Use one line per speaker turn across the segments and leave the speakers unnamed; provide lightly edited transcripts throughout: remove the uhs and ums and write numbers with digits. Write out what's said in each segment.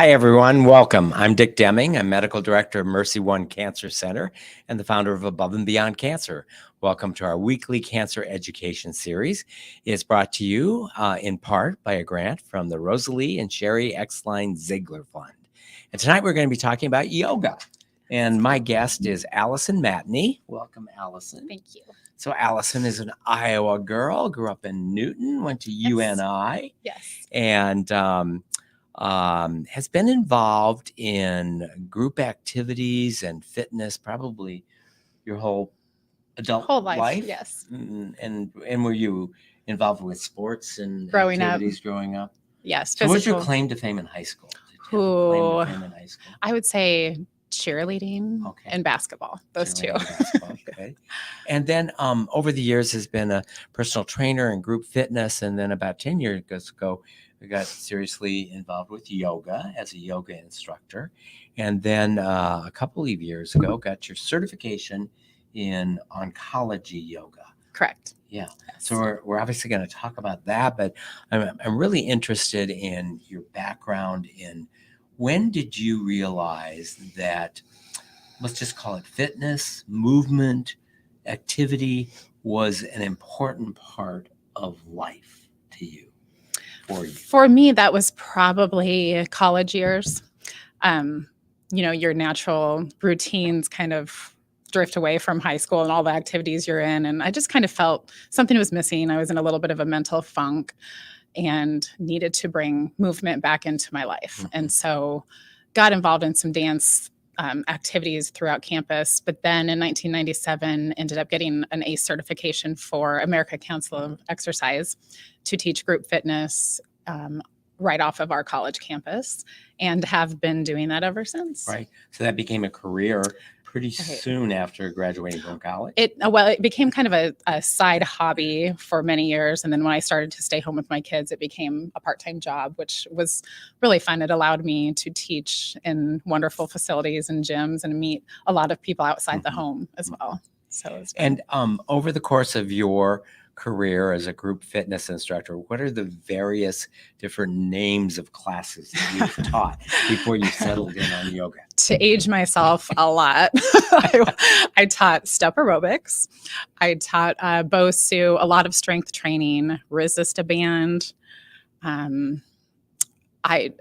Hi, everyone. Welcome. I'm Dick Deming. I'm Medical Director of MercyOne Cancer Center and the founder of Above and Beyond Cancer. Welcome to our weekly cancer education series. It's brought to you in part by a grant from the Rosalie and Sherry Exline Ziegler Fund. And tonight we're going to be talking about yoga. And my guest is Alyson Matney. Welcome, Alyson.
Thank you.
So Alyson is an Iowa girl, grew up in Newton, went to UNI.
Yes.
And has been involved in group activities and fitness probably your whole adult life.
Yes.
And were you involved with sports and
Growing
up?
Yes.
So what's your claim to fame in high school?
I would say cheerleading and basketball. Those two.
Okay. And then over the years has been a personal trainer and group fitness. And then about 10 years ago, I got seriously involved with yoga as a yoga instructor. And then a couple of years ago, got your certification in oncology yoga.
Correct.
Yeah. Yes. So we're obviously going to talk about that, but I'm really interested in your background in when did you realize that, let's just call it fitness, movement, activity was an important part of life to you?
For me, that was probably college years. Your natural routines kind of drift away from high school and all the activities you're in. And I just kind of felt something was missing. I was in a little bit of a mental funk and needed to bring movement back into my life. Mm-hmm. And so got involved in some dance activities throughout campus. But then in 1997, ended up getting an ACE certification for American Council of Exercise to teach group fitness right off of our college campus, and have been doing that ever since.
Right. So that became a career pretty soon after graduating from college?
It became kind of a side hobby for many years. And then when I started to stay home with my kids, it became a part-time job, which was really fun. It allowed me to teach in wonderful facilities and gyms and meet a lot of people outside the home as well. So it's fun.
And over the course of your career as a group fitness instructor, what are the various different names of classes that you've taught before you settled in on yoga?
To age myself a lot, I taught step aerobics. I taught BOSU, a lot of strength training, resist-a-band, a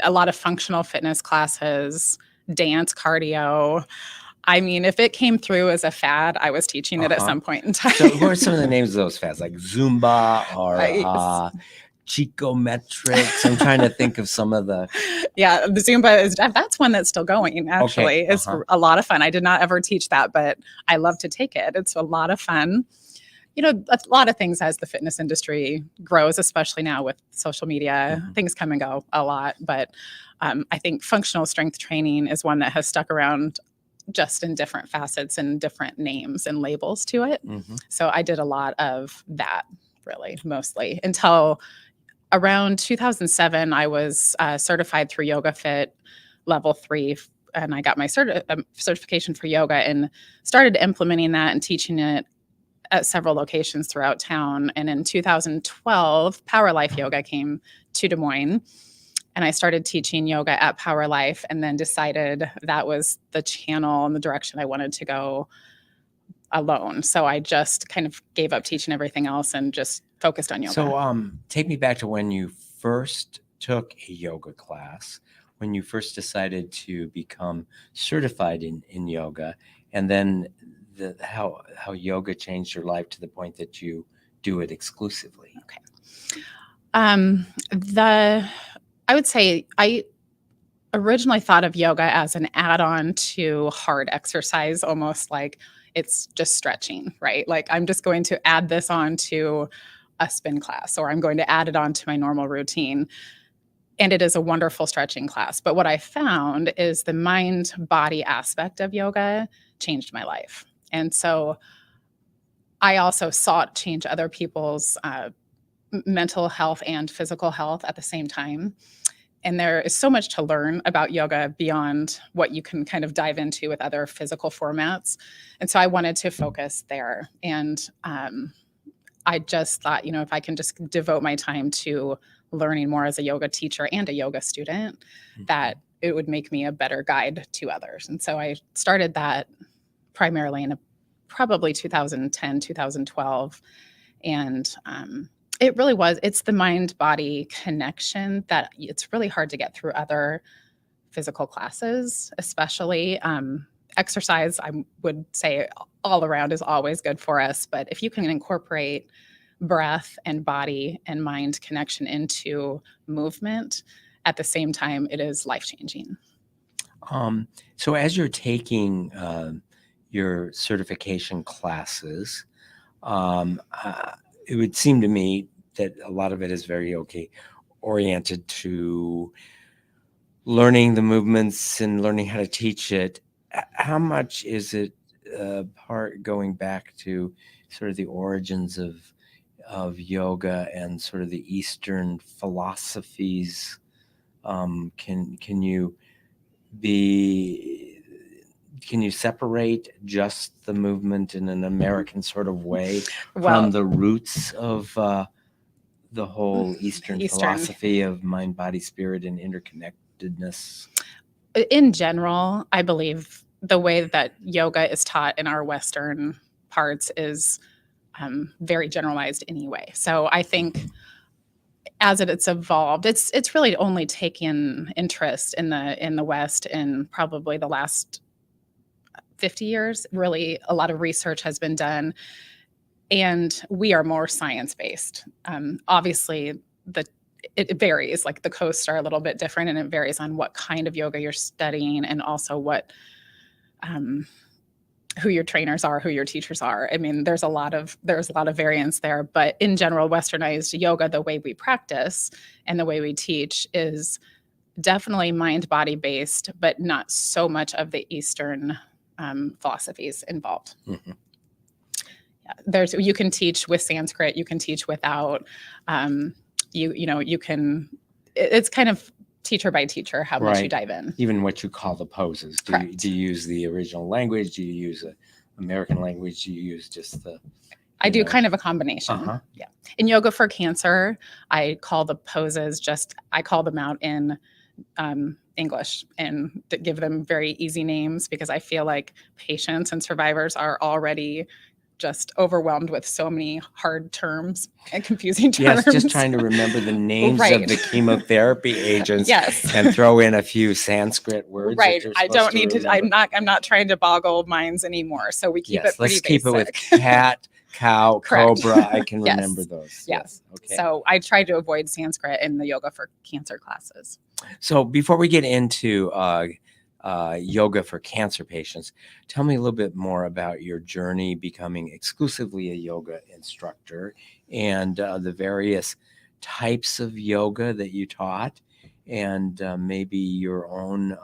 lot of functional fitness classes, dance, cardio. I mean, if it came through as a fad, I was teaching it at some point in time.
So what are some of the names of those fads, like Zumba or Chicometrics? I'm trying to think of some of the...
Yeah, the Zumba, that's one that's still going, actually. It's a lot of fun. I did not ever teach that, but I love to take it. It's a lot of fun. A lot of things as the fitness industry grows, especially now with social media, things come and go a lot. But I think functional strength training is one that has stuck around just in different facets and different names and labels to it. Mm-hmm. So I did a lot of that, really, mostly, until around 2007, I was certified through YogaFit Level 3, and I got my certification for yoga and started implementing that and teaching it at several locations throughout town. And in 2012, Power Life Yoga came to Des Moines, and I started teaching yoga at Power Life, and then decided that was the channel and the direction I wanted to go alone. So I just kind of gave up teaching everything else and just focused on yoga.
So take me back to when you first took a yoga class, when you first decided to become certified in yoga, and then how yoga changed your life to the point that you do it exclusively.
Okay. I would say I originally thought of yoga as an add-on to hard exercise, almost like it's just stretching, right? Like I'm just going to add this on to a spin class, or I'm going to add it on to my normal routine. And it is a wonderful stretching class. But what I found is the mind-body aspect of yoga changed my life. And so I also sought to change other people's mental health and physical health at the same time. And there is so much to learn about yoga beyond what you can kind of dive into with other physical formats. And so I wanted to focus there. And I just thought, if I can just devote my time to learning more as a yoga teacher and a yoga student, that it would make me a better guide to others. And so I started that primarily in probably 2010, 2012. And it really it's the mind-body connection that it's really hard to get through other physical classes, especially. Exercise, I would say all around is always good for us. But if you can incorporate breath and body and mind connection into movement at the same time, it is life-changing.
So as you're taking your certification classes, it would seem to me that a lot of it is very oriented to learning the movements and learning how to teach it. How much is it part going back to sort of the origins of yoga and sort of the Eastern philosophies? Can you separate just the movement in an American sort of way from the roots of the whole Eastern philosophy of mind, body, spirit, and interconnectedness?
In general, I believe the way that yoga is taught in our Western parts is very generalized anyway. So I think as it's evolved, it's really only taken interest in the West in probably the last 50 years. Really, a lot of research has been done, and we are more science-based. Obviously, it varies. Like the coasts are a little bit different, and it varies on what kind of yoga you're studying, and also what who your trainers are, who your teachers are. I mean, there's a lot of variance there, but in general, Westernized yoga, the way we practice and the way we teach is definitely mind-body based, but not so much of the Eastern philosophies involved.
Mm-hmm.
Yeah, you can teach with Sanskrit, you can teach without. You can. It's kind of teacher by teacher how much you dive in.
Even what you call the poses. Do you use the original language? Do you use American language? Do you use just the?
I do kind of a combination.
Uh-huh.
Yeah. In Yoga4Cancer, I call the poses I call them out in English and give them very easy names, because I feel like patients and survivors are already just overwhelmed with so many hard terms and confusing terms.
Yes, just trying to remember the names of the chemotherapy agents.
Yes.
And throw in a few Sanskrit words.
Right. I don't need to. I'm not trying to boggle minds anymore. So we keep it pretty
let's
basic.
Keep it with cat, cow,
Correct.
cobra. I can
Yes.
remember those.
Yes.
Okay.
So I try to avoid Sanskrit in the Yoga4Cancer classes.
So before we get into yoga for cancer patients, tell me a little bit more about your journey becoming exclusively a yoga instructor and the various types of yoga that you taught, and maybe your own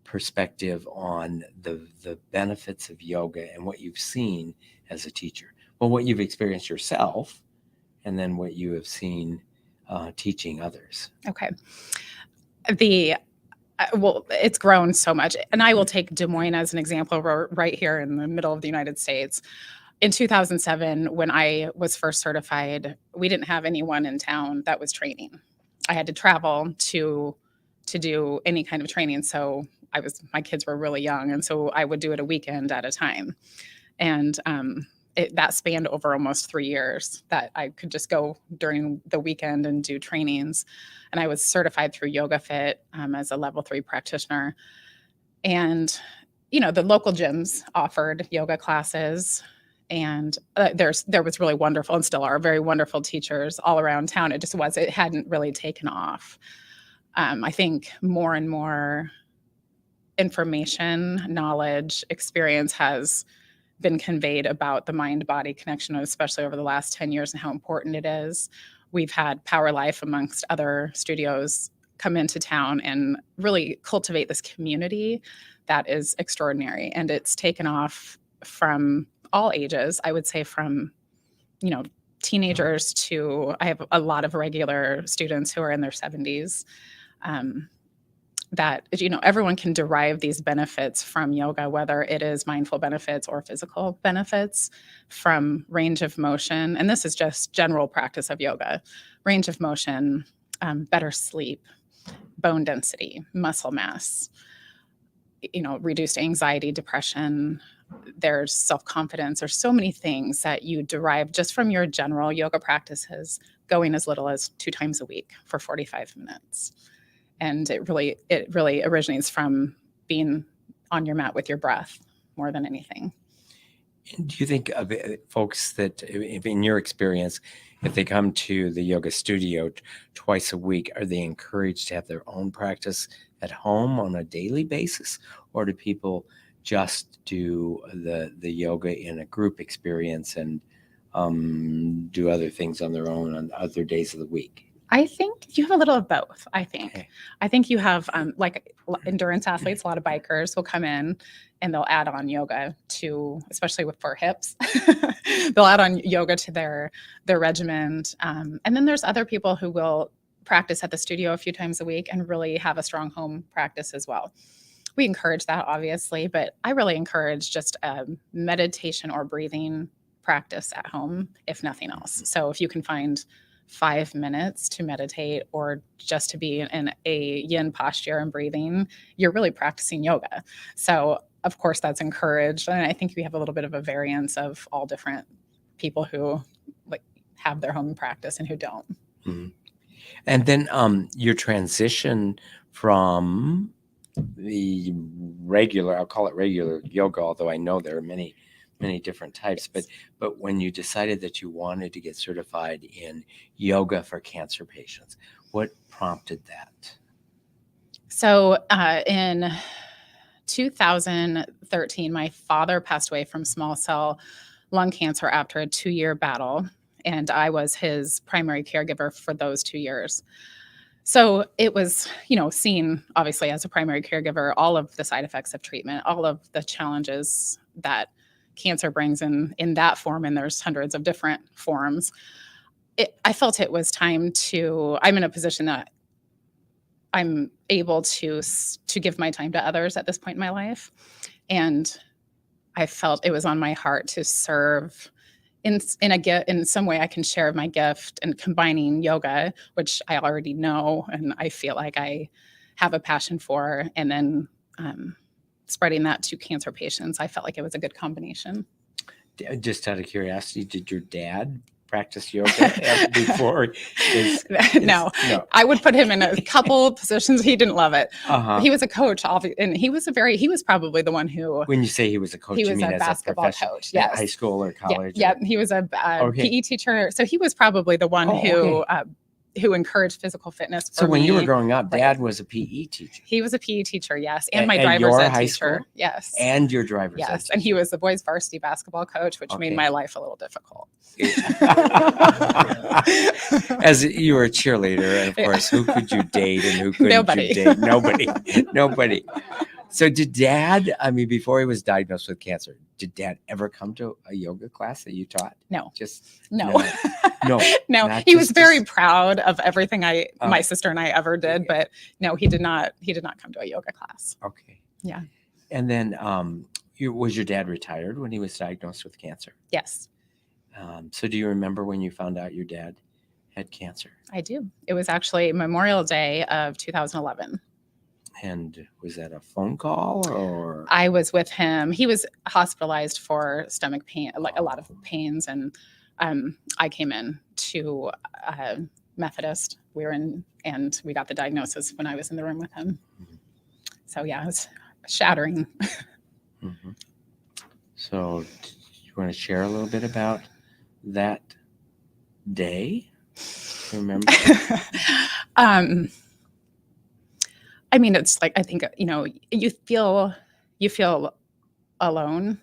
perspective on the benefits of yoga and what you've seen as a teacher. Well, what you've experienced yourself, and then what you have seen teaching others.
Okay. Well, it's grown so much. And I will take Des Moines as an example. We're right here in the middle of the United States. In 2007, when I was first certified, we didn't have anyone in town that was training. I had to travel to do any kind of training. So my kids were really young. And so I would do it a weekend at a time. And that spanned over almost 3 years that I could just go during the weekend and do trainings. And I was certified through YogaFit as a level 3 practitioner. And, the local gyms offered yoga classes, and there was really wonderful, and still are very wonderful teachers all around town. It hadn't really taken off. I think more and more information, knowledge, experience has been conveyed about the mind-body connection, especially over the last 10 years, and how important it is. We've had Power Life, amongst other studios, come into town and really cultivate this community that is extraordinary. And it's taken off from all ages, I would say, from, teenagers to, I have a lot of regular students who are in their 70s. That, everyone can derive these benefits from yoga, whether it is mindful benefits or physical benefits, from range of motion. And this is just general practice of yoga, range of motion, better sleep, bone density, muscle mass, reduced anxiety, depression. There's self-confidence. There's so many things that you derive just from your general yoga practices, going as little as 2 times a week for 45 minutes. And it really originates from being on your mat with your breath more than anything.
And do you think of folks that, if in your experience, if they come to the yoga studio twice a week, are they encouraged to have their own practice at home on a daily basis? Or do people just do the yoga in a group experience and do other things on their own on other days of the week?
I think you have a little of both.
Okay.
I think you have like endurance athletes, a lot of bikers will come in and they'll add on yoga to, especially for hips, they'll add on yoga to their regimen. And then there's other people who will practice at the studio a few times a week and really have a strong home practice as well. We encourage that, obviously, but I really encourage just meditation or breathing practice at home, if nothing else. So if you can find 5 minutes to meditate or just to be in a yin posture and breathing, you're really practicing yoga. So of course that's encouraged. And I think we have a little bit of a variance of all different people who like have their home practice and who don't.
Mm-hmm. And then your transition from the regular, I'll call it regular yoga, although I know there are many different types, but when you decided that you wanted to get certified in yoga for cancer patients, what prompted that?
So in 2013, my father passed away from small cell lung cancer after a 2-year battle, and I was his primary caregiver for those 2 years. So it was, seen obviously as a primary caregiver, all of the side effects of treatment, all of the challenges that cancer brings in that form, and there's hundreds of different forms. I felt it was time I'm in a position that I'm able to give my time to others at this point in my life. And I felt it was on my heart to serve in some way I can share my gift, and combining yoga, which I already know and I feel like I have a passion for, and then spreading that to cancer patients. I felt like it was a good combination.
Just out of curiosity, did your dad practice yoga before
No, I would put him in a couple positions. He didn't love it. He was a coach, and he was probably the one who.
When you say he was a coach,
he was
you mean
a
as
basketball
a
coach. Yes,
high school or college.
Yeah, he was a PE teacher, so he was probably the one who encouraged physical fitness for
So when
me.
you were growing up, Dad was a PE teacher.
He was a PE teacher, yes, and my
At
driver's
your
ed
high
teacher.
school?
Yes.
And your driver's ed
Yes,
teacher.
and he was the boys' varsity basketball coach, which made my life a little difficult.
As you were a cheerleader, and of course, who could you date and who couldn't you date? Nobody. So did Dad, before he was diagnosed with cancer, did Dad ever come to a yoga class that you taught?
No.
No.
He was very proud of everything my sister and I ever did, but no, he did not come to a yoga class.
Okay.
Yeah.
And then was your dad retired when he was diagnosed with cancer?
Yes.
So do you remember when you found out your dad had cancer?
I do. It was actually Memorial Day of 2011.
And was that a phone call or?
I was with him. He was hospitalized for stomach pain, like a lot of pains. And I came in to Methodist. And we got the diagnosis when I was in the room with him. Mm-hmm. So yeah, it was shattering.
Mm-hmm. So do you want to share a little bit about that day? Remember?
It's like, I think, you feel alone.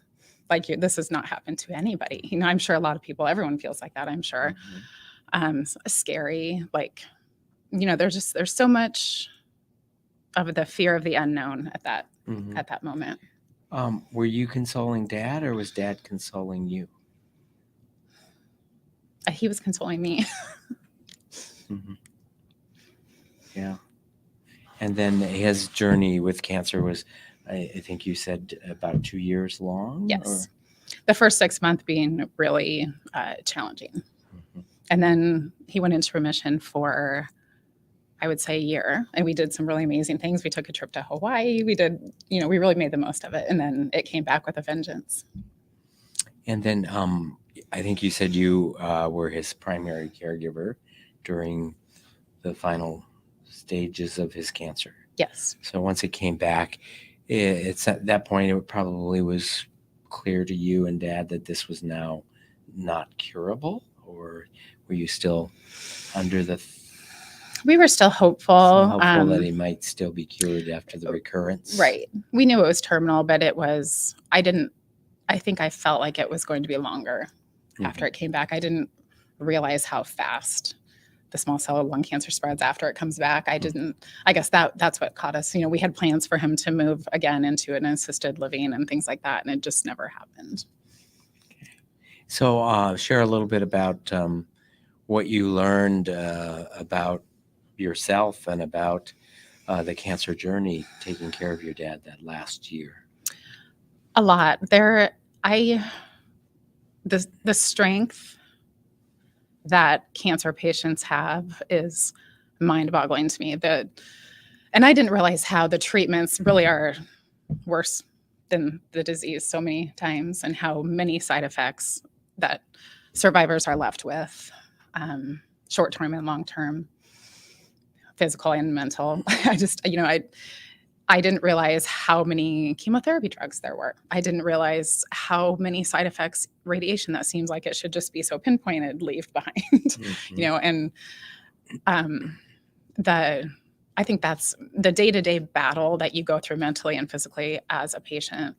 Like this has not happened to anybody. I'm sure a lot of people, everyone feels like that, I'm sure. Mm-hmm. Scary. Like, there's so much of the fear of the unknown at that, mm-hmm. at that moment.
Were you consoling Dad or was Dad consoling you?
He was consoling me.
Mm-hmm. Yeah. And then his journey with cancer was, I think you said, about 2 years long?
Yes.
Or?
The first 6 months being really challenging. Mm-hmm. And then he went into remission for I would say, a year, and we did some really amazing things. We took a trip to Hawaii. We did, we really made the most of it. And then it came back with a vengeance.
And then I think you said you were his primary caregiver during the final stages of his cancer.
Yes.
So once it came back, it's at that point, it probably was clear to you and Dad that this was now not curable, or were you still under the
we were still hopeful,
that he might still be cured after the recurrence?
Right. We knew it was terminal, but it was, I think I felt like it was going to be longer after it came back. I didn't realize how fast the small cell lung cancer spreads after it comes back. I guess that's what caught us. We had plans for him to move again into an assisted living and things like that, and it just never happened.
Okay. So share a little bit about what you learned about yourself and about the cancer journey, taking care of your dad that last year.
A lot. The strength that cancer patients have is mind-boggling to me. And I didn't realize how the treatments really are worse than the disease so many times, and how many side effects that survivors are left with, short-term and long-term, physical and mental. I didn't realize how many chemotherapy drugs there were. I didn't realize how many side effects radiation that seems like it should just be so pinpointed leave behind. I think that's the day-to-day battle that you go through mentally and physically as a patient,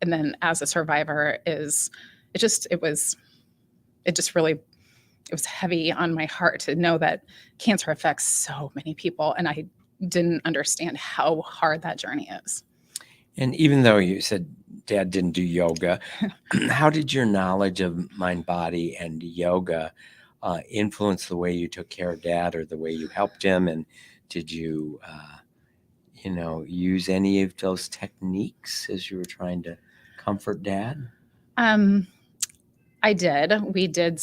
and then as a survivor it was heavy on my heart to know that cancer affects so many people, and I didn't understand how hard that journey is.
And even though you said Dad didn't do yoga, how did your knowledge of mind, body, and yoga influence the way you took care of Dad, or the way you helped him? And did you, use any of those techniques as you were trying to comfort Dad?
I did. We did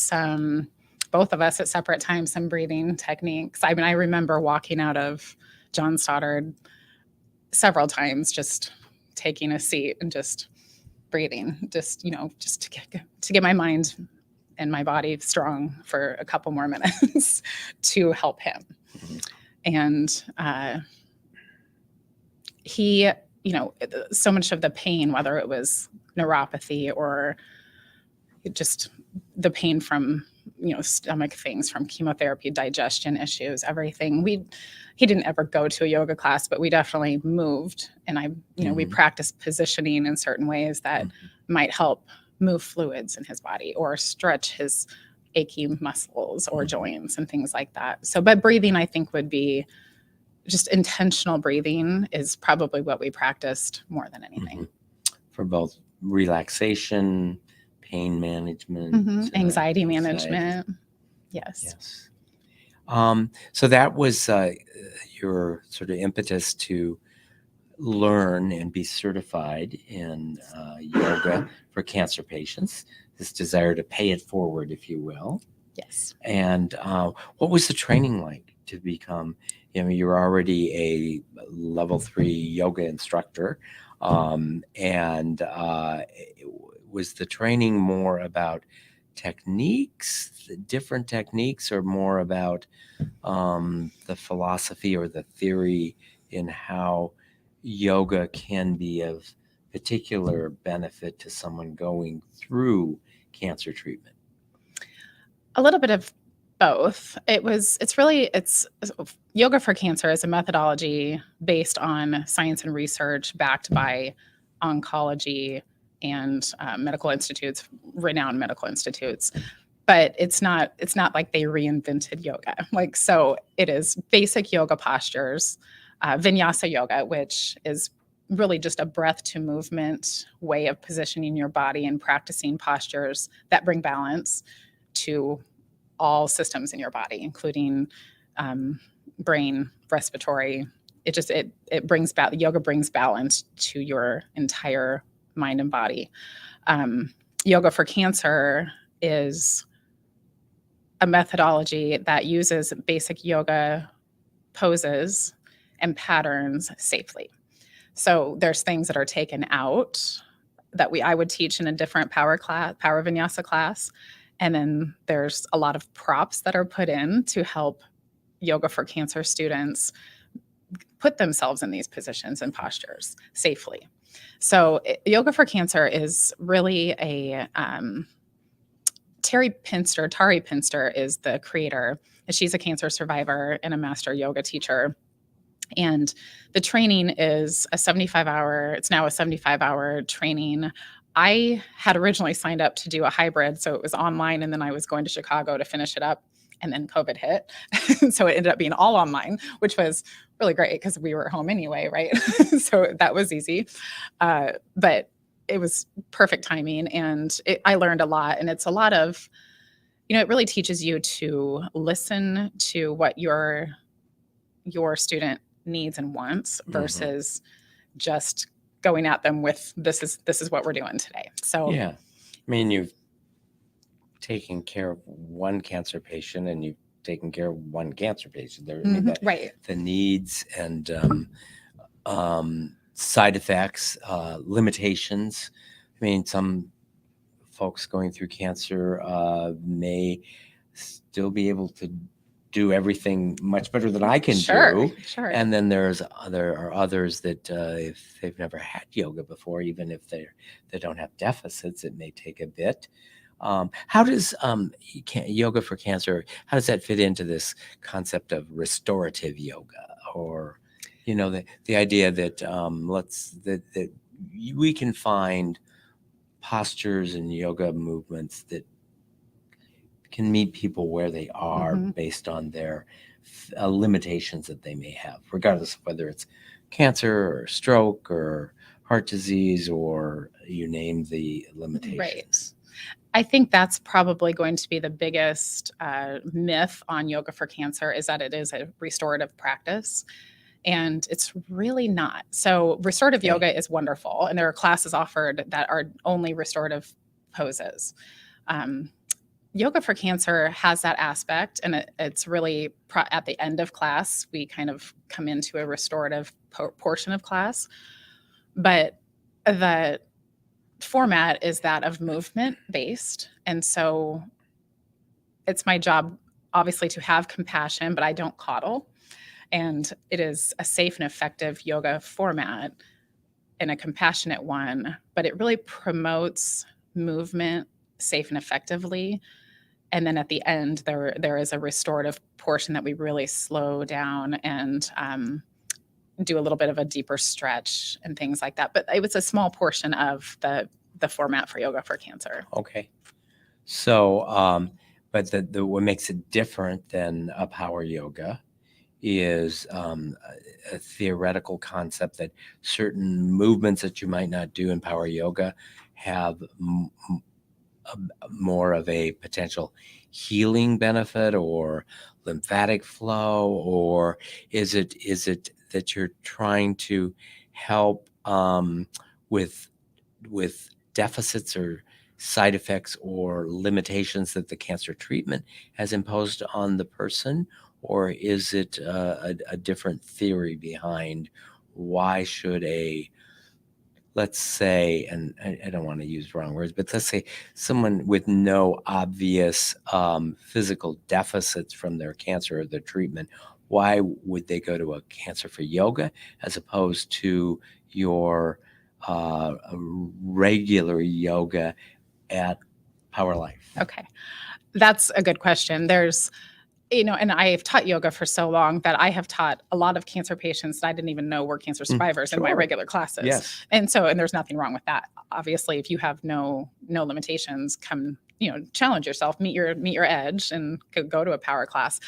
both of us at separate times, some breathing techniques. I remember walking out of John Stoddard several times, just taking a seat and just breathing, just to get my mind and my body strong for a couple more minutes to help him. And he, so much of the pain, whether it was neuropathy or just the pain from stomach things, from chemotherapy, digestion issues, everything. He didn't ever go to a yoga class, but we definitely moved, and we practiced positioning in certain ways that might help move fluids in his body or stretch his achy muscles or joints and things like that. So, but breathing, I think, would be just intentional breathing is probably what we practiced more than anything.
For both relaxation, pain management,
anxiety management. Yes.
So that was your sort of impetus to learn and be certified in yoga for cancer patients, this desire to pay it forward, if you will.
Yes.
And what was the training like to become, you were already a level 3 yoga instructor, and was the training more about techniques, different techniques, or more about the philosophy or the theory in how yoga can be of particular benefit to someone going through cancer treatment?
A little bit of both. It's Yoga4Cancer is a methodology based on science and research, backed by oncology and medical institutes, renowned medical institutes. But it's not like they reinvented yoga. So it is basic yoga postures, vinyasa yoga, which is really just a breath to movement way of positioning your body and practicing postures that bring balance to all systems in your body, including brain, respiratory. Yoga brings balance to your entire mind and body. Yoga4Cancer is a methodology that uses basic yoga poses and patterns safely. So there's things that are taken out that I would teach in a different power vinyasa class. And then there's a lot of props that are put in to help Yoga4Cancer students put themselves in these positions and postures safely. So Yoga4Cancer is really a Tari Pinster is the creator. She's a cancer survivor and a master yoga teacher. And the training is it's now a 75-hour training. I had originally signed up to do a hybrid, so it was online, and then I was going to Chicago to finish it up, and then COVID hit. So it ended up being all online, which was really great because we were home anyway, right? So that was easy. But it was perfect timing, and I learned a lot, and it's a lot of, it really teaches you to listen to what your student needs and wants versus just going at them with this is what we're doing today. So
yeah, I mean, you've taken care of one cancer patient and you've taken care of one cancer patient. There, I mean,
right.
The needs and side effects, limitations. I mean, some folks going through cancer may still be able to do everything much better than I can do.
Sure.
And then there are others that if they've never had yoga before, even if they don't have deficits, it may take a bit. How does Yoga4Cancer, how does that fit into this concept of restorative yoga, or the idea that that we can find postures and yoga movements that can meet people where they are based on their limitations that they may have, regardless of whether it's cancer or stroke or heart disease or you name the limitations.
Right. I think that's probably going to be the biggest myth on Yoga4Cancer, is that it is a restorative practice. And it's really not. So restorative yoga is wonderful. And there are classes offered that are only restorative poses. Yoga4Cancer has that aspect, and it's really at the end of class, we kind of come into a restorative portion of class. But the format is that of movement based. And so it's my job, obviously, to have compassion, but I don't coddle. And it is a safe and effective yoga format and a compassionate one, but it really promotes movement safe and effectively. And then at the end, there is a restorative portion that we really slow down and do a little bit of a deeper stretch and things like that. But it was a small portion of the format for Yoga4Cancer.
Okay. So, but what makes it different than a power yoga is a theoretical concept that certain movements that you might not do in power yoga have more of a potential healing benefit or lymphatic flow, or is it that you're trying to help with deficits or side effects or limitations that the cancer treatment has imposed on the person? Or is it a different theory behind why should let's say, and I don't want to use wrong words, but let's say someone with no obvious physical deficits from their cancer or their treatment, why would they go to a cancer for yoga as opposed to your regular yoga at Power Life?
Okay. That's a good question. There's, and I've taught yoga for so long that I have taught a lot of cancer patients that I didn't even know were cancer survivors in my regular classes.
Yes.
And there's nothing wrong with that. Obviously, if you have no limitations, come, challenge yourself, meet your edge and go to a power class.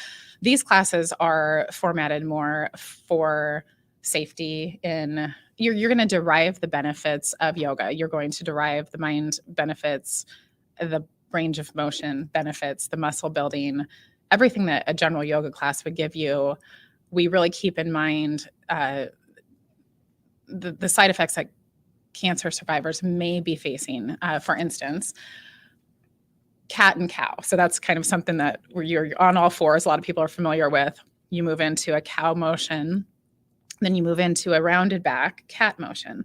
These classes are formatted more for safety in you're going to derive the benefits of yoga. You're going to derive the mind benefits, the range of motion benefits, the muscle building, everything that a general yoga class would give you. We really keep in mind the side effects that cancer survivors may be facing. For instance, cat and cow. So that's kind of something that you're on all fours. A lot of people are familiar with. you move into a cow motion, then you move into a rounded back cat motion.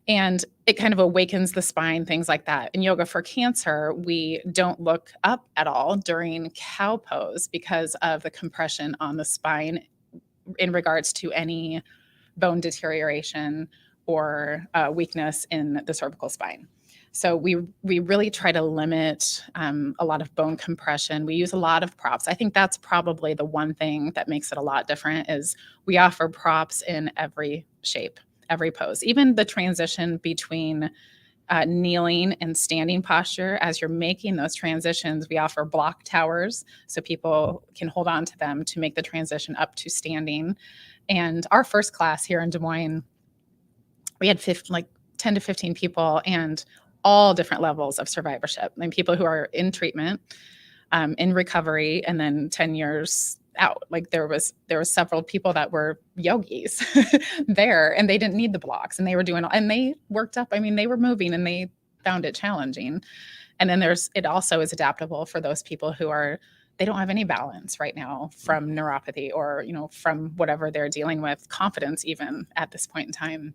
And it kind of awakens the spine, things like that. In Yoga4Cancer, we don't look up at all during cow pose because of the compression on the spine in regards to any bone deterioration or weakness in the cervical spine. So we really try to limit a lot of bone compression. We use a lot of props. I think that's probably the one thing that makes it a lot different is we offer props in every shape, every pose, even the transition between kneeling and standing posture. As you're making those transitions, we offer block towers so people can hold on to them to make the transition up to standing. And our first class here in Des Moines, we had 10 to 15 people and all different levels of survivorship. I mean, people who are in treatment, in recovery, and then 10 years out. Like there was several people that were yogis there, and they didn't need the blocks, and they were doing, and they worked up. I mean, they were moving, and they found it challenging. And then it also is adaptable for those people who they don't have any balance right now from neuropathy or, from whatever they're dealing with, confidence even at this point in time.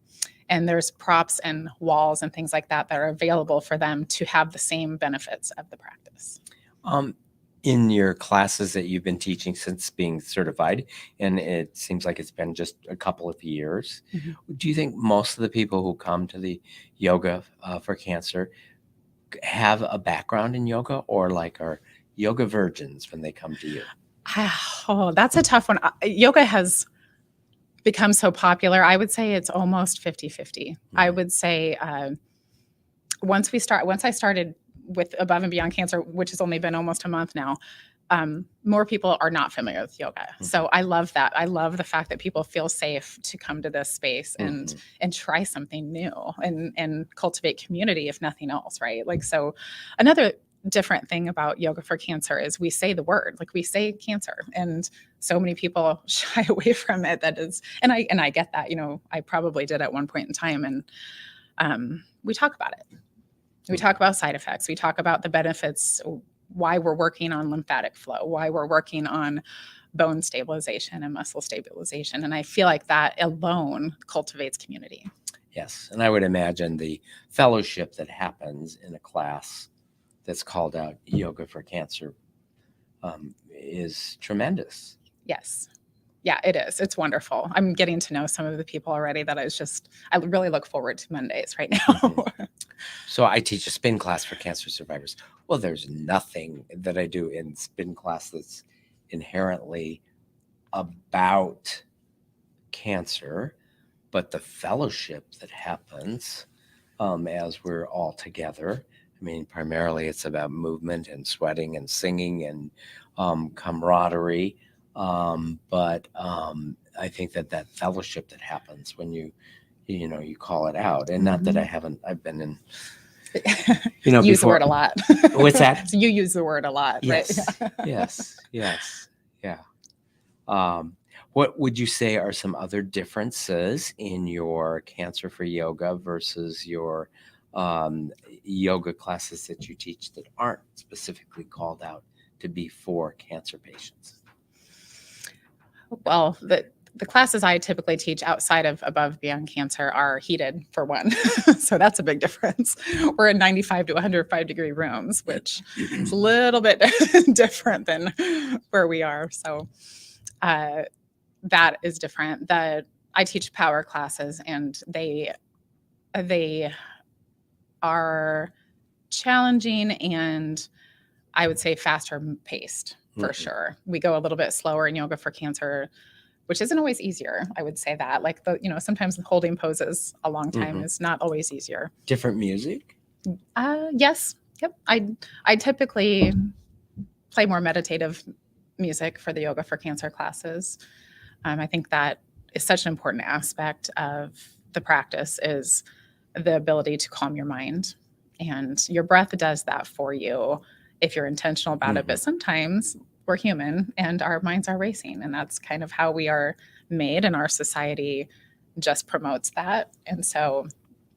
And there's props and walls and things like that are available for them to have the same benefits of the practice.
In your classes that you've been teaching since being certified, and it seems like it's been just a couple of years, do you think most of the people who come to the Yoga4Cancer have a background in yoga, or are yoga virgins when they come to you?
Oh, that's a tough one. Yoga has become so popular. I would say it's almost 50-50. I would say once I started with Above and Beyond Cancer, which has only been almost a month now, more people are not familiar with yoga. So I love that. I love the fact that people feel safe to come to this space and try something new and cultivate community, if nothing else, right? So another different thing about Yoga4Cancer is we say the word, we say cancer, and so many people shy away from it. And I get that, I probably did at one point in time, and we talk about it. We talk about side effects. We talk about the benefits, why we're working on lymphatic flow, why we're working on bone stabilization and muscle stabilization. And I feel like that alone cultivates community.
Yes. And I would imagine the fellowship that happens in a class that's called out Yoga4Cancer is tremendous.
Yes. Yeah, it is. It's wonderful. I'm getting to know some of the people already that I really look forward to Mondays right now.
So I teach a spin class for cancer survivors. Well, there's nothing that I do in spin class that's inherently about cancer, but the fellowship that happens as we're all together. I mean, primarily it's about movement and sweating and singing and camaraderie. But I think that fellowship that happens when you call it out, and not that I've been in,
use the word a lot.
What's that?
So you use the word a lot,
yes,
right?
yes. Yeah. What would you say are some other differences in your Cancer for Yoga versus your yoga classes that you teach that aren't specifically called out to be for cancer patients?
Well, the classes I typically teach outside of Above Beyond Cancer are heated, for one. So that's a big difference. We're in 95 to 105 degree rooms, which is a little bit different than where we are. So that is different. I teach power classes, and they are challenging and I would say faster paced for sure. We go a little bit slower in Yoga4Cancer, which isn't always easier. I would say that sometimes holding poses a long time is not always easier.
Different music?
Yes. Yep. I typically play more meditative music for the Yoga4Cancer classes. I think that is such an important aspect of the practice is the ability to calm your mind, and your breath does that for you if you're intentional about it. But sometimes we're human and our minds are racing, and that's kind of how we are made, and our society just promotes that. And so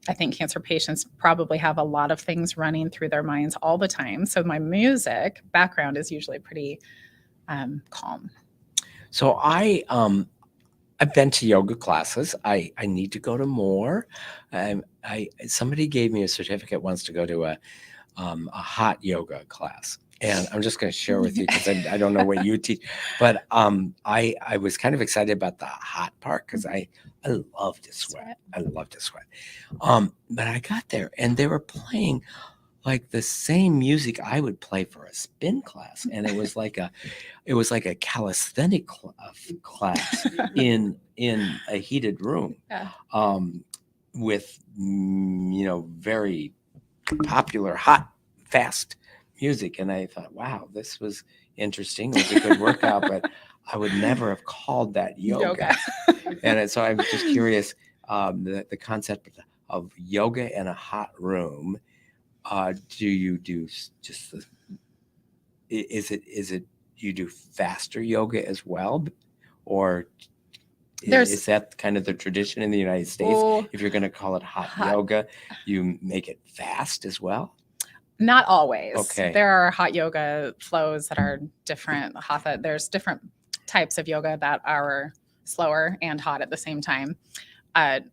I think cancer patients probably have a lot of things running through their minds all the time. So my music background is usually pretty calm.
So I've been to yoga classes. I need to go to more. Somebody gave me a certificate once to go to a hot yoga class. And I'm just going to share with you because I don't know what you teach, but I was kind of excited about the hot part because I love to sweat. I love to sweat. But I got there and they were playing like the same music I would play for a spin class, and it was like a calisthenic class in a heated room,
Yeah.
with very popular, hot, fast music. And I thought, wow, this was interesting. It was a good workout, but I would never have called that yoga. And so I'm just curious, the concept of yoga in a hot room. Do you do just is it you do faster yoga as well, or is that kind of the tradition in the United States? If you're going to call it hot yoga, you make it fast as well?
Not always.
Okay.
There are hot yoga flows that are different. Hatha, there's different types of yoga that are slower and hot at the same time.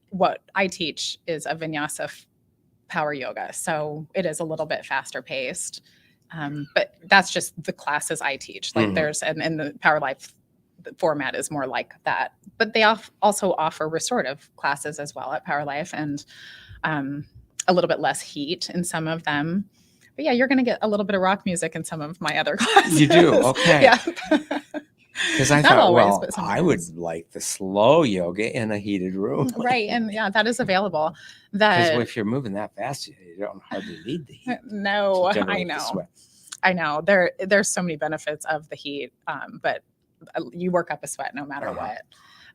What I teach is a vinyasa power yoga, so it is a little bit faster paced. But that's just the classes I teach. Like there's, and the Power Life format is more like that. But they also offer restorative classes as well at Power Life, and a little bit less heat in some of them. But yeah, you're going to get a little bit of rock music in some of my other classes.
You do? Okay.
Yeah.
Because I thought, well, I would like the slow yoga in a heated room.
Right. And yeah, that is available.
Because if you're moving that fast, you don't hardly need the heat.
No, I know. I know. There's so many benefits of the heat, but you work up a sweat no matter what.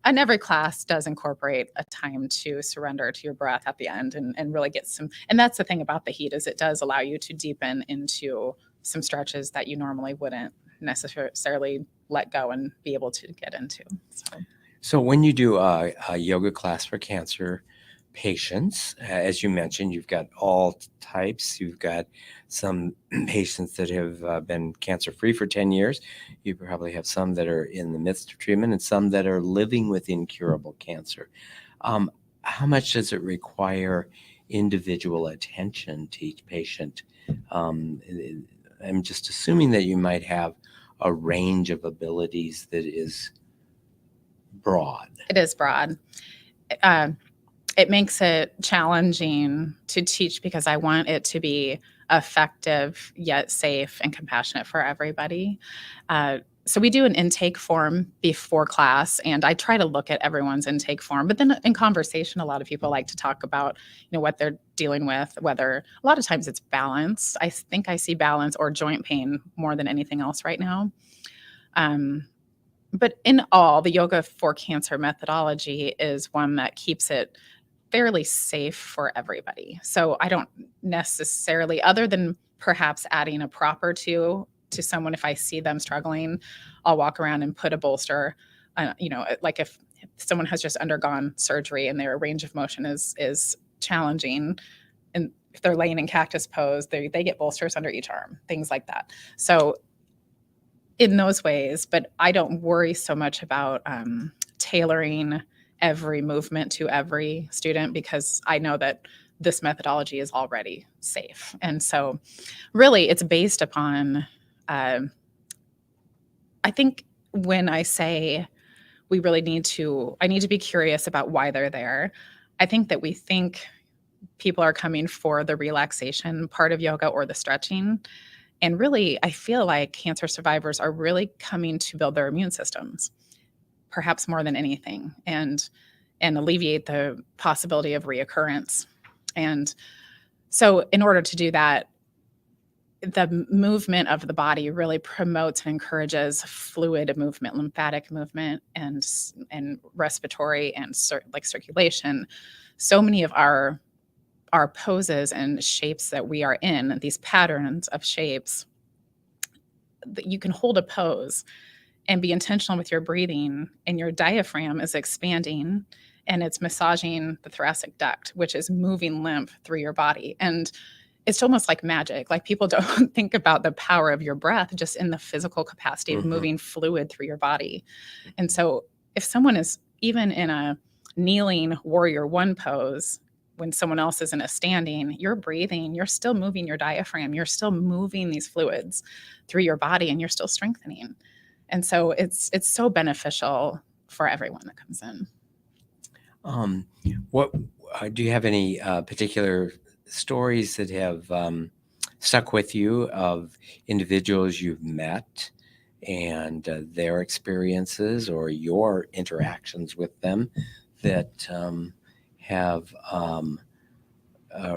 And every class does incorporate a time to surrender to your breath at the end and really get some. And that's the thing about the heat, is it does allow you to deepen into some stretches that you normally wouldn't necessarily let go and be able to get into.
So when you do a yoga class for cancer patients, as you mentioned, you've got all types. You've got some patients that have been cancer-free for 10 years. You probably have some that are in the midst of treatment and some that are living with incurable cancer. How much does it require individual attention to each patient? I'm just assuming that you might have a range of abilities that is broad.
It is broad. It makes it challenging to teach because I want it to be effective yet safe and compassionate for everybody. So we do an intake form before class, and I try to look at everyone's intake form. But then in conversation, a lot of people like to talk about, what they're dealing with, whether a lot of times it's balance. I think I see balance or joint pain more than anything else right now. But in all, the Yoga4Cancer methodology is one that keeps it fairly safe for everybody. So I don't necessarily, other than perhaps adding a prop or two to someone, if I see them struggling, I'll walk around and put a bolster. Like if someone has just undergone surgery and their range of motion is challenging, and if they're laying in cactus pose, they get bolsters under each arm, things like that. So in those ways, but I don't worry so much about tailoring every movement to every student, because I know that this methodology is already safe. And so really it's based upon, I think when I say I need to be curious about why they're there. I think that we think people are coming for the relaxation part of yoga or the stretching. And really, I feel like cancer survivors are really coming to build their immune systems, perhaps more than anything, and alleviate the possibility of reoccurrence. And so in order to do that, the movement of the body really promotes and encourages fluid movement, lymphatic movement, and respiratory and circulation. So many of our poses and shapes that we are in, these patterns of shapes, that you can hold a pose and be intentional with your breathing, and your diaphragm is expanding and it's massaging the thoracic duct, which is moving lymph through your body. And it's almost like magic. Like people don't think about the power of your breath just in the physical capacity of moving fluid through your body. And so if someone is even in a kneeling warrior one pose, when someone else is in a standing, you're breathing, you're still moving your diaphragm, you're still moving these fluids through your body, and you're still strengthening. And so it's so beneficial for everyone that comes in.
What do you have any particular stories that have stuck with you of individuals you've met and their experiences or your interactions with them that have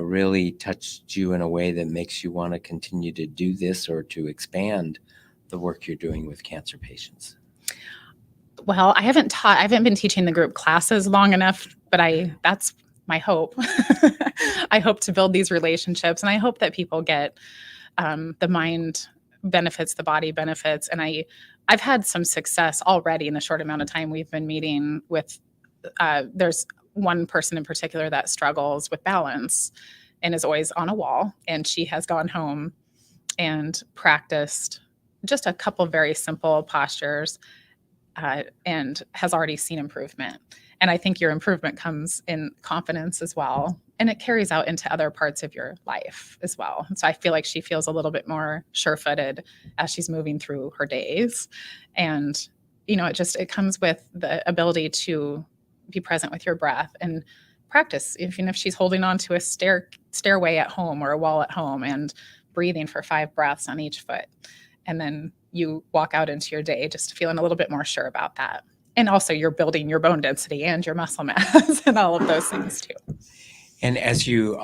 really touched you in a way that makes you want to continue to do this or to expand the work you're doing with cancer patients?
Well, I haven't been teaching the group classes long enough, but that's my hope. I hope to build these relationships, and I hope that people get the mind benefits, the body benefits. And I've had some success already in the short amount of time we've been meeting with, there's one person in particular that struggles with balance and is always on a wall. And she has gone home and practiced just a couple very simple postures and has already seen improvement. And I think your improvement comes in confidence as well. And it carries out into other parts of your life as well. And so I feel like she feels a little bit more sure-footed as she's moving through her days. And, it comes with the ability to be present with your breath and practice. Even if she's holding on to a stairway at home or a wall at home and breathing for 5 breaths on each foot. And then you walk out into your day just feeling a little bit more sure about that. And also you're building your bone density and your muscle mass and all of those things too.
And as you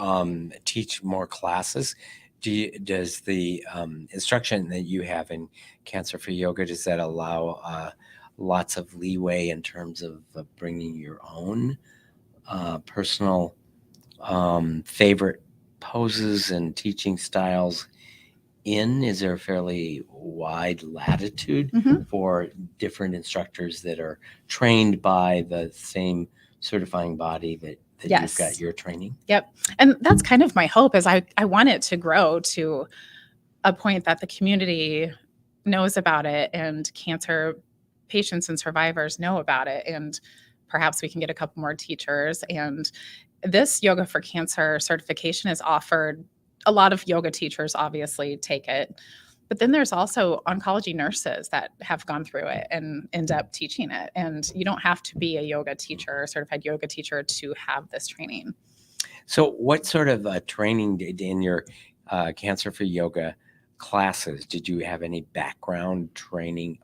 teach more classes, does the instruction that you have in Cancer for Yoga, does that allow lots of leeway in terms of bringing your own personal favorite poses and teaching styles in? Is there a fairly wide latitude for different instructors that are trained by the same certifying body that
Yes.
You've got your training?
Yep. And that's kind of my hope, is I want it to grow to a point that the community knows about it and cancer patients and survivors know about it. And perhaps we can get a couple more teachers. And this Yoga4Cancer certification is offered. A lot of yoga teachers obviously take it, but then there's also oncology nurses that have gone through it and end up teaching it. And you don't have to be a yoga teacher, certified yoga teacher, to have this training.
So what sort of training did in your Cancer for Yoga classes, did you have any background training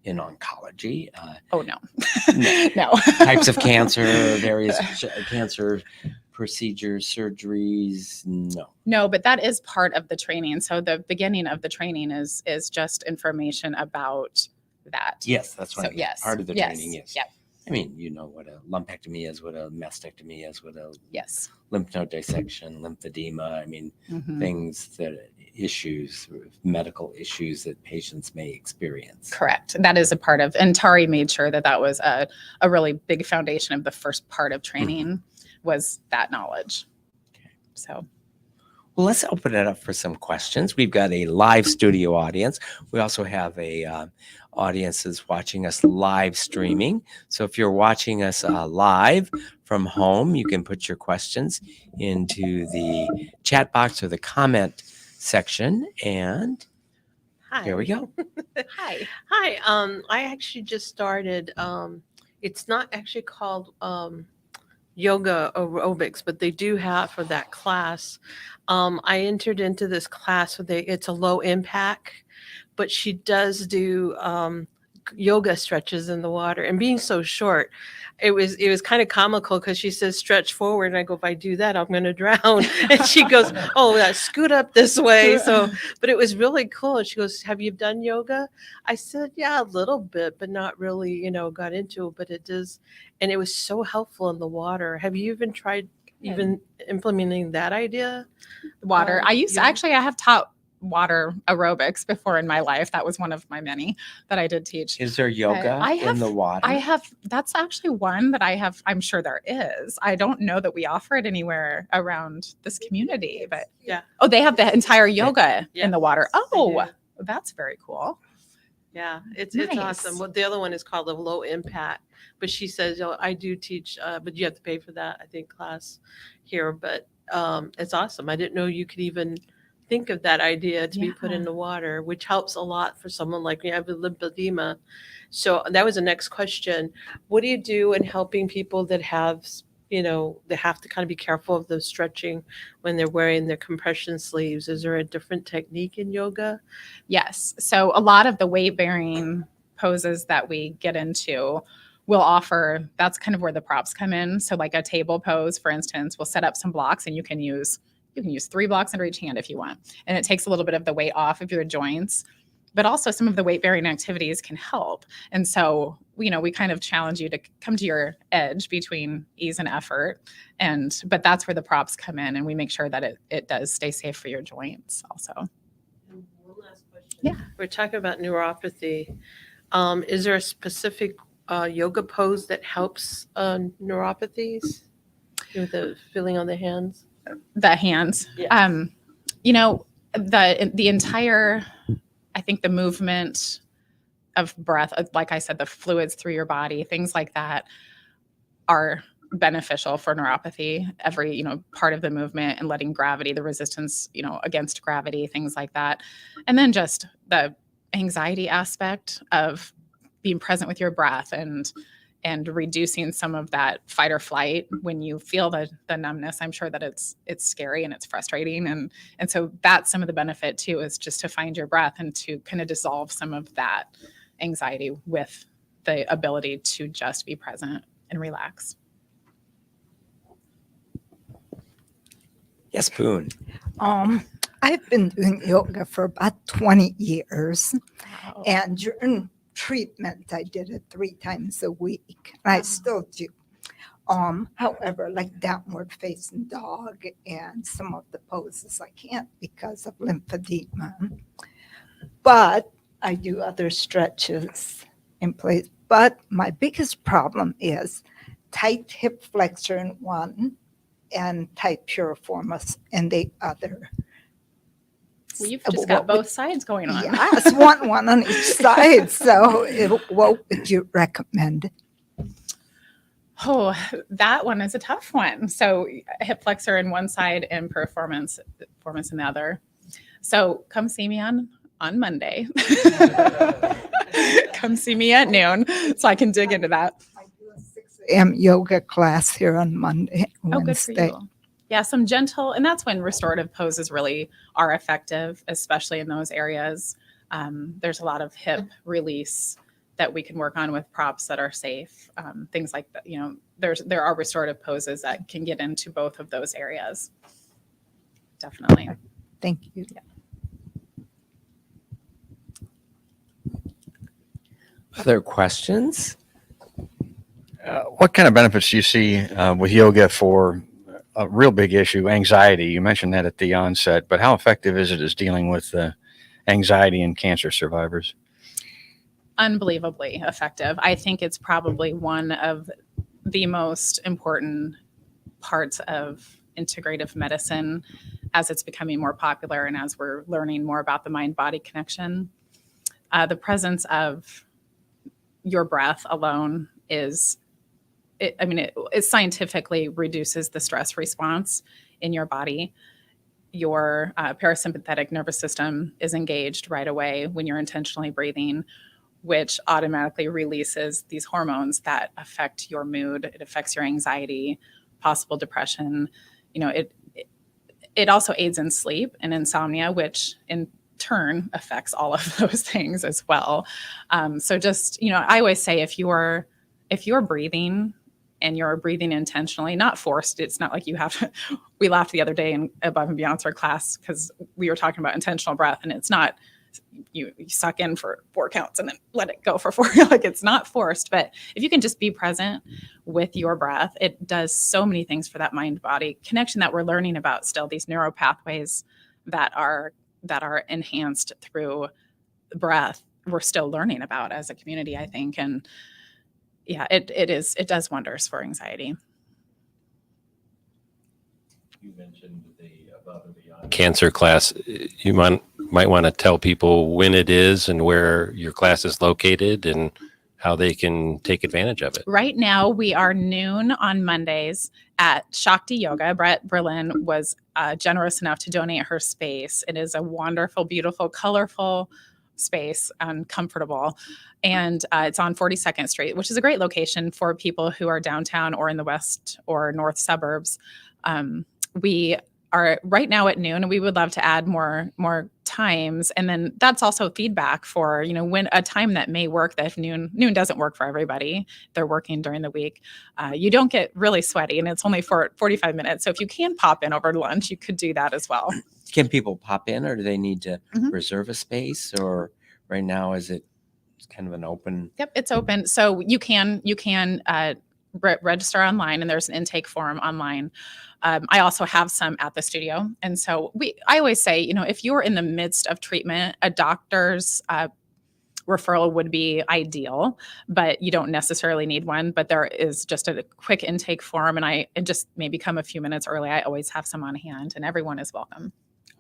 in oncology?
Oh, no.
No. Types of cancer, various cancer procedures, surgeries? No,
but that is part of the training. So the beginning of the training is just information about that.
Yes, that's what
yes.
Part of the training is.
Yep.
I mean, you know what a lumpectomy is, what a mastectomy is, what a
Yes.
lymph node dissection, lymphedema. I mean, things medical issues that patients may experience.
Correct. That is a part of, and Tari made sure that was a really big foundation of the first part of training was that knowledge.
Okay.
So.
Well, let's open it up for some questions. We've got a live studio audience. We also have a audiences watching us live streaming. So if you're watching us live from home, you can put your questions into the chat box or the comment section. And
Hi.
Here we go.
Hi.
Hi. I actually just started. It's not actually called yoga aerobics, but they do have for that class. I entered into this class with it's a low impact, but she does do yoga stretches in the water. And being so short, it was kind of comical because she says stretch forward, and I go, if I do that, I'm going to drown. And she goes, oh, scoot up this way. So, but it was really cool. And she goes, have you done yoga? I said, yeah, a little bit, but not really, got into it. But it does, and it was so helpful in the water. Have you even tried implementing that idea?
Water. I have taught water aerobics before in my life. That was one of my many that I did teach.
Is there yoga in the water?
That's actually one that I have. I'm sure there is. I don't know that we offer it anywhere around this community, but
Yeah.
Oh, they have the entire yoga
Yeah.
in the water.
They
Oh,
do.
that's very cool.
Yeah, it's
Nice.
awesome. Well, the other one is called the low impact, but she says, I do teach, but you have to pay for that, I think, class here. But it's awesome. I didn't know you could even think of that idea to be put in
Yeah.
the water, which helps a lot for someone like me. I have lymphedema. So that was the next question. What do you do in helping people that have, they have to kind of be careful of the stretching when they're wearing their compression sleeves? Is there a different technique in yoga?
Yes. So a lot of the weight bearing poses that we get into will offer, that's kind of where the props come in. So like a table pose, for instance, we'll set up some blocks and you can use 3 blocks under each hand if you want. And it takes a little bit of the weight off of your joints, but also some of the weight bearing activities can help. And so, we kind of challenge you to come to your edge between ease and effort. But that's where the props come in, and we make sure that it does stay safe for your joints also.
And one last question.
Yeah.
We're talking about neuropathy. Is there a specific yoga pose that helps neuropathies with the feeling on the hands?
The hands.
Yeah.
The entire, I think the movement of breath, like I said, the fluids through your body, things like that are beneficial for neuropathy. Every, part of the movement and letting gravity, the resistance, against gravity, things like that. And then just the anxiety aspect of being present with your breath and reducing some of that fight or flight when you feel the numbness. I'm sure that it's scary and it's frustrating. And so that's some of the benefit too, is just to find your breath and to kind of dissolve some of that anxiety with the ability to just be present and relax.
Yes, Poon.
I've been doing yoga for about 20 years.
Wow.
And during treatment, I did it 3 times a week. I still do. However, like downward facing dog and some of the poses I can't because of lymphedema. But I do other stretches in place. But my biggest problem is tight hip flexor in one and tight piriformis in the other.
Well, you've just got both sides going on.
Yes, one on each side. So what would you recommend?
Oh, that one is a tough one. So hip flexor in one side and piriformis in the other. So come see me on Monday. Come see me at noon so I can dig into that.
I do a 6 a.m. yoga class here on Monday,
Oh, good for
Wednesday.
you. Yeah, some gentle, and that's when restorative poses really are effective, especially in those areas. There's a lot of hip release that we can work on with props that are safe. Things like that, there are restorative poses that can get into both of those areas. Definitely.
Thank you.
Yeah.
Other questions?
What kind of benefits do you see with yoga for a real big issue, anxiety? You mentioned that at the onset, but how effective is it as dealing with anxiety in cancer survivors?
Unbelievably effective. I think it's probably one of the most important parts of integrative medicine as it's becoming more popular and as we're learning more about the mind-body connection. The presence of your breath alone it scientifically reduces the stress response in your body. Your parasympathetic nervous system is engaged right away when you're intentionally breathing, which automatically releases these hormones that affect your mood. It affects your anxiety, possible depression. It also aids in sleep and insomnia, which in turn affects all of those things as well. So just, I always say if you're breathing and you're breathing intentionally, not forced, it's not like you have to, we laughed the other day in Above and Beyond our class because we were talking about intentional breath, and it's not, you suck in for 4 counts and then let it go for 4. Like, it's not forced, but if you can just be present with your breath, it does so many things for that mind-body connection that we're learning about still, these neuropathways that are that are enhanced through breath, we're still learning about as a community, I think. And yeah, it does wonders for anxiety.
You mentioned the Above and Beyond Cancer class. You might want to tell people when it is and where your class is located and how they can take advantage of it.
Right now, we are noon on Mondays at Shakti Yoga. Brett Berlin was generous enough to donate her space. It is a wonderful, beautiful, colorful space and comfortable. And it's on 42nd Street, which is a great location for people who are downtown or in the west or north suburbs. We are right now at noon, and we would love to add more times. And then that's also feedback for, when a time that may work, that if noon doesn't work for everybody, they're working during the week. You don't get really sweaty, and it's only for 45 minutes. So if you can pop in over lunch, you could do that as well.
Can people pop in, or do they need to reserve a space? Or right now, is it kind of an open?
Yep, it's open. So you can register online, and there's an intake form online. I also have some at the studio. And so I always say, if you're in the midst of treatment, a doctor's referral would be ideal, but you don't necessarily need one. But there is just a quick intake form, and just maybe come a few minutes early. I always have some on hand, and everyone is welcome.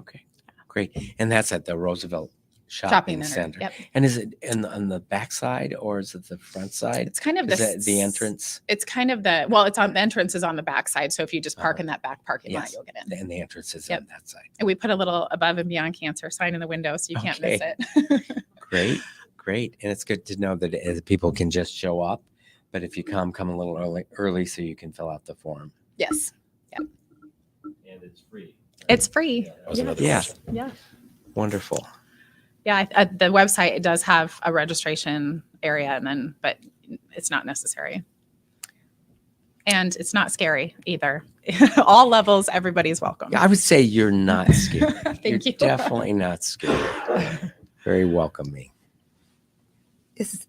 Okay, great. And that's at the Roosevelt Shopping Center.
Yep.
And is it on the back side, or is it the front side?
It's kind of
the entrance.
It's kind of the entrance is on the back side. So if you just park in that back parking lot, you'll get in.
And the entrance is on that side.
And we put a little Above and Beyond Cancer sign in the window, so you can't miss it.
Great. And it's good to know that people can just show up, but if you come a little early so you can fill out the form.
Yes.
And it's free.
It's free.
Yeah. Wonderful.
Yeah, the website, it does have a registration area, but it's not necessary. And it's not scary either. All levels, everybody's welcome.
I would say you're not scared.
Thank you.
Definitely not scared. Very welcoming.
Is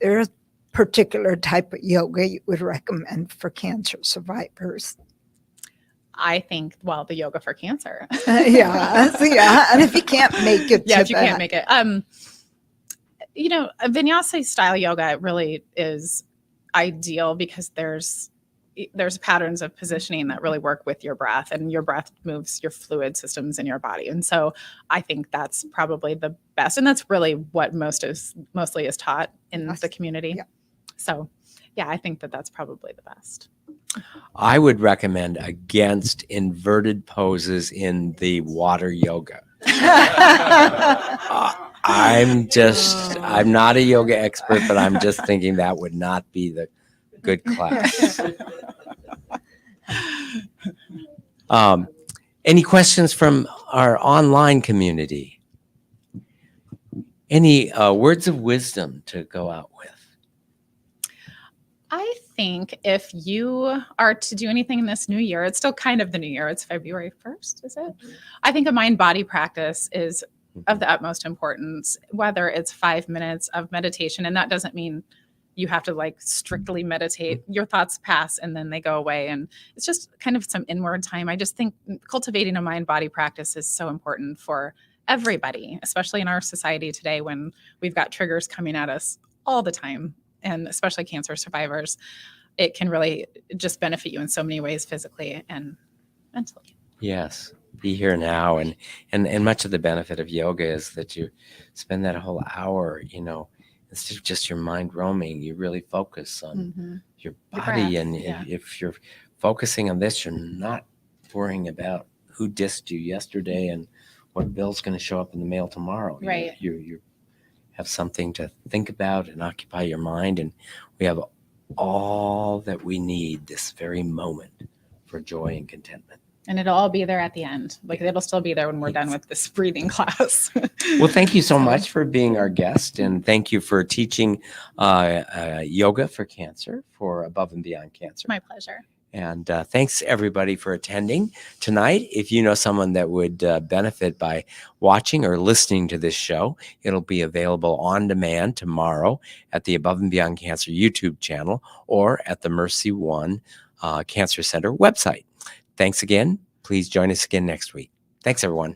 there a particular type of yoga you would recommend for cancer survivors?
I think, the Yoga4Cancer.
Yeah. And if you can't make it,
can't make it, vinyasa style yoga really is ideal because there's patterns of positioning that really work with your breath, and your breath moves your fluid systems in your body. And so I think that's probably the best. And that's really what mostly is taught in the community. Yeah. So I think that's probably the best.
I would recommend against inverted poses in the water yoga. I'm not a yoga expert, but I'm just thinking that would not be the good class. Any questions from our online community? Any words of wisdom to go out with?
I think if you are to do anything in this new year, it's still kind of the new year. It's February 1st, is it? I think a mind-body practice is of the utmost importance, whether it's 5 minutes of meditation. And that doesn't mean you have to strictly meditate. Your thoughts pass and then they go away. And it's just kind of some inward time. I just think cultivating a mind-body practice is so important for everybody, especially in our society today when we've got triggers coming at us all the time. And especially cancer survivors, it can really just benefit you in so many ways, physically and mentally.
Yes, be here now, and much of the benefit of yoga is that you spend that whole hour, instead of just your mind roaming, you really focus on your body, and if you're focusing on this, you're not worrying about who dissed you yesterday and what bill's going to show up in the mail tomorrow.
Right.
You have something to think about and occupy your mind. And we have all that we need this very moment for joy and contentment.
And it'll all be there at the end. It'll still be there when we're done with this breathing class.
Well, thank you so much for being our guest. And thank you for teaching Yoga4Cancer for Above and Beyond Cancer.
My pleasure.
And thanks everybody for attending tonight. If you know someone that would benefit by watching or listening to this show, it'll be available on demand tomorrow at the Above and Beyond Cancer YouTube channel or at the MercyOne Cancer Center website. Thanks again. Please join us again next week. Thanks, everyone.